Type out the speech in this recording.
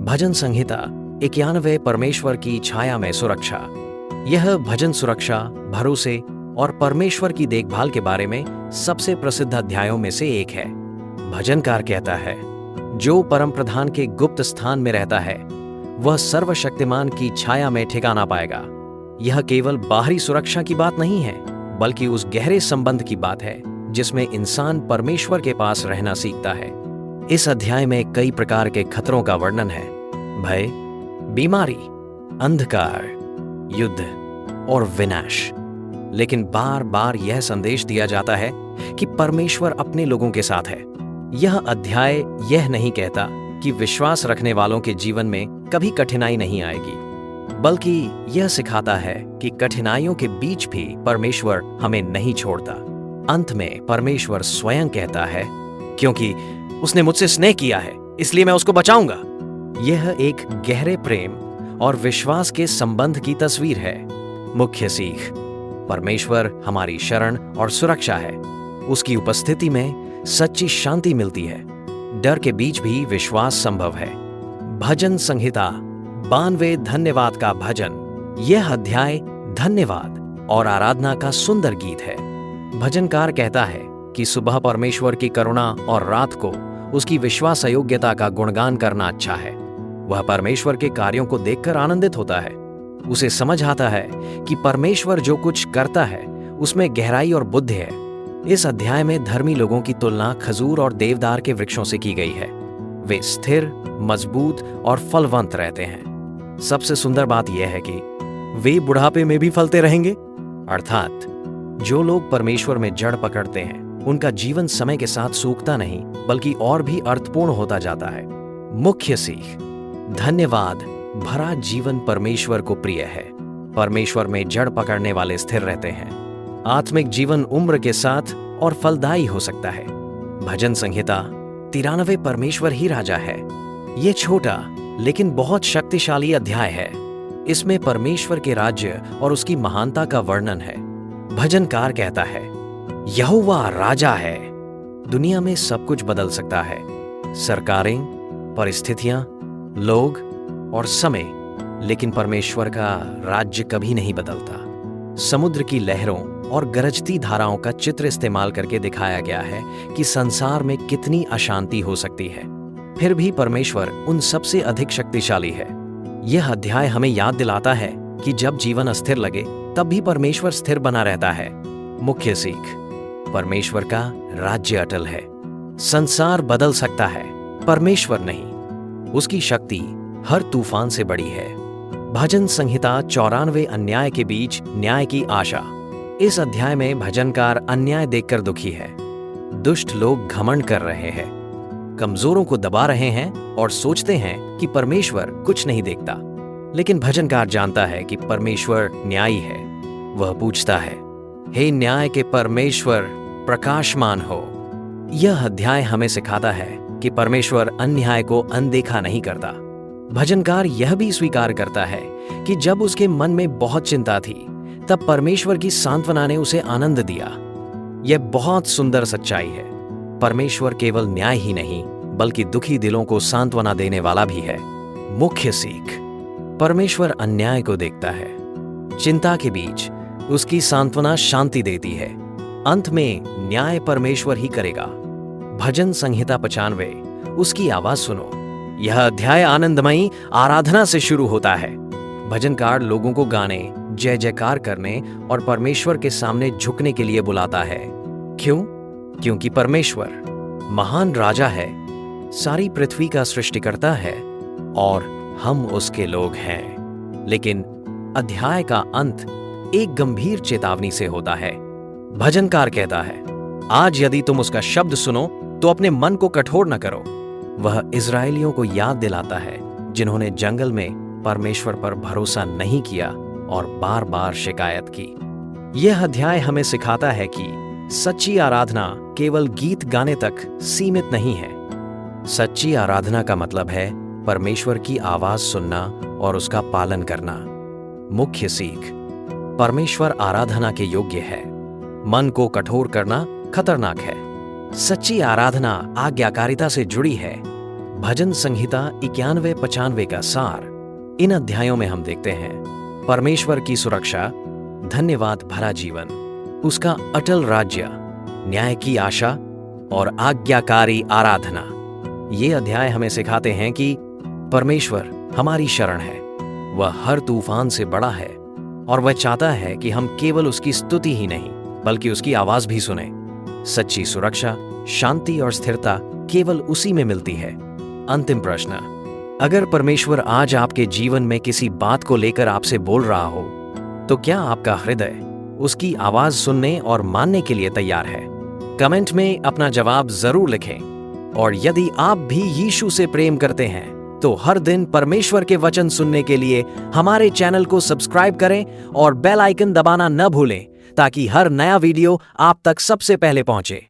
भजन संहिता 91 परमेश्वर की छाया में सुरक्षा। यह भजन सुरक्षा, भरोसे और परमेश्वर की देखभाल के बारे में सबसे प्रसिद्ध अध्यायों में से एक है। भजनकार कहता है, जो परम प्रधान के गुप्त स्थान में रहता है वह सर्वशक्तिमान की छाया में ठिकाना पाएगा। यह केवल बाहरी सुरक्षा की बात नहीं है, बल्कि उस गहरे संबंध की बात है जिसमें इंसान परमेश्वर के पास रहना सीखता है। इस अध्याय में कई प्रकार के खतरों का वर्णन है। भय, बीमारी, अंधकार, युद्ध और विनाश। लेकिन बार बार यह संदेश दिया जाता है कि परमेश्वर अपने लोगों के साथ है। यह अध्याय यह नहीं कहता कि विश्वास रखने वालों के जीवन में कभी कठिनाई नहीं आएगी, बल्कि यह सिखाता है कि कठिनाइयों के बीच भी परमेश्वर हमें नहीं छोड़ता। अंत में परमेश्वर स्वयं कहता है, क्योंकि उसने मुझसे स्नेह किया है इसलिए मैं उसको बचाऊंगा। यह एक गहरे प्रेम और विश्वास के संबंध की तस्वीर है। मुख्य सीख, परमेश्वर हमारी शरण और सुरक्षा है। उसकी उपस्थिति में सच्ची शांति मिलती है। डर के बीच भी विश्वास संभव है। भजन संहिता 92 धन्यवाद का भजन। यह अध्याय धन्यवाद और आराधना का सुंदर गीत है। भजनकार कहता है कि सुबह परमेश्वर की करुणा और रात को उसकी विश्वास योग्यता का गुणगान करना अच्छा है। वह परमेश्वर के कार्यों को देखकर आनंदित होता है। उसे समझ आता है कि परमेश्वर जो कुछ करता है उसमें गहराई और बुद्धि है। इस अध्याय में धर्मी लोगों की तुलना खजूर और देवदार के वृक्षों से की गई है। वे स्थिर, मजबूत और फलवंत रहते हैं। सबसे सुंदर बात यह है कि वे बुढ़ापे में भी फलते रहेंगे। अर्थात जो लोग परमेश्वर में जड़ पकड़ते हैं उनका जीवन समय के साथ सूखता नहीं, बल्कि और भी अर्थपूर्ण होता जाता है। मुख्य सीख, धन्यवाद भरा जीवन परमेश्वर को प्रिय है। परमेश्वर में जड़ पकड़ने वाले स्थिर रहते हैं। आत्मिक जीवन उम्र के साथ और फलदायी हो सकता है। भजन संहिता 93 परमेश्वर ही राजा है। यह छोटा लेकिन बहुत शक्तिशाली अध्याय है। इसमें परमेश्वर के राज्य और उसकी महानता का वर्णन है। भजनकार कहता है, यहोवा राजा है। दुनिया में सब कुछ बदल सकता है, सरकारें, परिस्थितियां, लोग और समय, लेकिन परमेश्वर का राज्य कभी नहीं बदलता। समुद्र की लहरों और गरजती धाराओं का चित्र इस्तेमाल करके दिखाया गया है कि संसार में कितनी अशांति हो सकती है, फिर भी परमेश्वर उन सबसे अधिक शक्तिशाली है। यह अध्याय हमें याद दिलाता है कि जब जीवन अस्थिर लगे तब भी परमेश्वर स्थिर बना रहता है। मुख्य सीख, परमेश्वर का राज्य अटल है। संसार बदल सकता है, परमेश्वर नहीं। उसकी शक्ति हर तूफान से बड़ी है। भजन संहिता 94 अन्याय के बीच न्याय की आशा। इस अध्याय में भजनकार अन्याय देखकर दुखी है। दुष्ट लोग घमंड कर रहे हैं, कमजोरों को दबा रहे हैं और सोचते हैं कि परमेश्वर कुछ नहीं देखता। लेकिन भजनकार जानता है कि परमेश्वर न्यायी है। वह पूछता है, हे न्याय के परमेश्वर, प्रकाशमान हो। यह अध्याय हमें सिखाता है कि परमेश्वर अन्याय को अनदेखा नहीं करता। भजनकार यह भी स्वीकार करता है कि जब उसके मन में बहुत चिंता थी तब परमेश्वर की सांत्वना ने उसे आनंद दिया। यह बहुत सुंदर सच्चाई है। परमेश्वर केवल न्याय ही नहीं, बल्कि दुखी दिलों को सांत्वना देने वाला भी है। मुख्य सीख, परमेश्वर अन्याय को देखता है। चिंता के बीच उसकी सांत्वना शांति देती है। अंत में न्याय परमेश्वर ही करेगा। भजन संहिता 95, उसकी आवाज सुनो। यह अध्याय आनंदमयी आराधना से शुरू होता है। भजनकार लोगों को गाने, जय जयकार करने और परमेश्वर के सामने झुकने के लिए बुलाता है। क्यों? क्योंकि परमेश्वर महान राजा है, सारी पृथ्वी का सृष्टिकर्ता है और हम उसके लोग हैं। लेकिन अध्याय का अंत एक गंभीर चेतावनी से होता है। भजनकार कहता है, आज यदि तुम उसका शब्द सुनो तो अपने मन को कठोर न करो। वह इजरायलियों को याद दिलाता है जिन्होंने जंगल में परमेश्वर पर भरोसा नहीं किया और बार बार शिकायत की। यह अध्याय हमें सिखाता है कि सच्ची आराधना केवल गीत गाने तक सीमित नहीं है। सच्ची आराधना का मतलब है परमेश्वर की आवाज सुनना और उसका पालन करना। मुख्य सीख, परमेश्वर आराधना के योग्य है। मन को कठोर करना खतरनाक है। सच्ची आराधना आज्ञाकारिता से जुड़ी है। भजन संहिता 91-95 का सार। इन अध्यायों में हम देखते हैं परमेश्वर की सुरक्षा, धन्यवाद भरा जीवन, उसका अटल राज्य, न्याय की आशा और आज्ञाकारी आराधना। ये अध्याय हमें सिखाते हैं कि परमेश्वर हमारी शरण है, वह हर तूफान से बड़ा है और वह चाहता है कि हम केवल उसकी स्तुति ही नहीं बल्कि उसकी आवाज भी सुने। सच्ची सुरक्षा, शांति और स्थिरता केवल उसी में मिलती है। अंतिम प्रश्न, अगर परमेश्वर आज आपके जीवन में किसी बात को लेकर आपसे बोल रहा हो, तो क्या आपका हृदय उसकी आवाज सुनने और मानने के लिए तैयार है? कमेंट में अपना जवाब जरूर लिखें। और यदि आप भी यीशु से प्रेम करते हैं तो हर दिन परमेश्वर के वचन सुनने के लिए हमारे चैनल को सब्सक्राइब करें और बेल आइकन दबाना न भूलें ताकि हर नया वीडियो आप तक सबसे पहले पहुंचे।